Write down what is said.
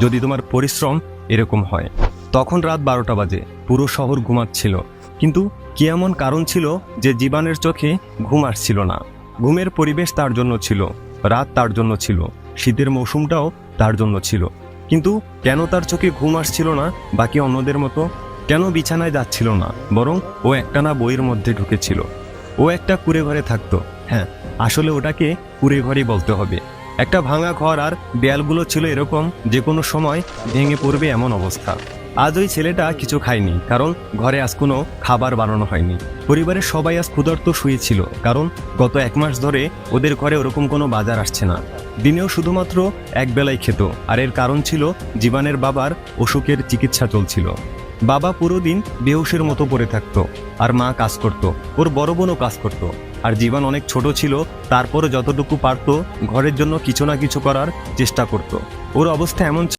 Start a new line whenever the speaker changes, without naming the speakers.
যদি তোমার পরিশ্রম এরকম হয়। তখন রাত 12টা বাজে, পুরো শহর ঘুমাচ্ছিল, কিন্তু কি এমন কারণ ছিল যে জীবনের চোখে ঘুম আসছিল না? ঘুমের পরিবেশ তার জন্য ছিল, রাত তার জন্য ছিল, শীতের মৌসুমটাও তার জন্য ছিল, কিন্তু কেন তার চোখে ঘুম আসছিল না বাকি অন্যদের মতো? কেন বিছানায় যাচ্ছিল না, বরং ও একটানা বইয়ের মধ্যে ঢুকেছিল? ও একটা কুঁড়ে ঘরে থাকতো, হ্যাঁ, আসলে ওটাকে কুঁড়ে ঘরই বলতে হবে। একটা ভাঙা ঘর, আর দেয়ালগুলো ছিল এরকম যে কোনো সময় ভেঙে পড়বে এমন অবস্থা। আজ ওই ছেলেটা কিছু খায়নি, কারণ ঘরে আজ কোনো খাবার বানানো হয়নি। পরিবারের সবাই আজ ক্ষুধার্ত শুয়েছিল, কারণ গত 1 মাস ধরে ওদের ঘরে ওরকম কোনো বাজার আসছে না। দিনেও শুধুমাত্র এক বেলাই খেত, আর এর কারণ ছিল জীবনের বাবার অসুখের চিকিৎসা চলছিল। বাবা পুরো দিন বেহুশের মতো পড়ে থাকতো, আর মা কাজ করত, ওর বড় বোনও কাজ করত। আর জীবন অনেক ছোট ছিল, তারপরে যতটুকু পারত ঘরের জন্য কিছু না কিছু করার চেষ্টা করত। ওর অবস্থা এমন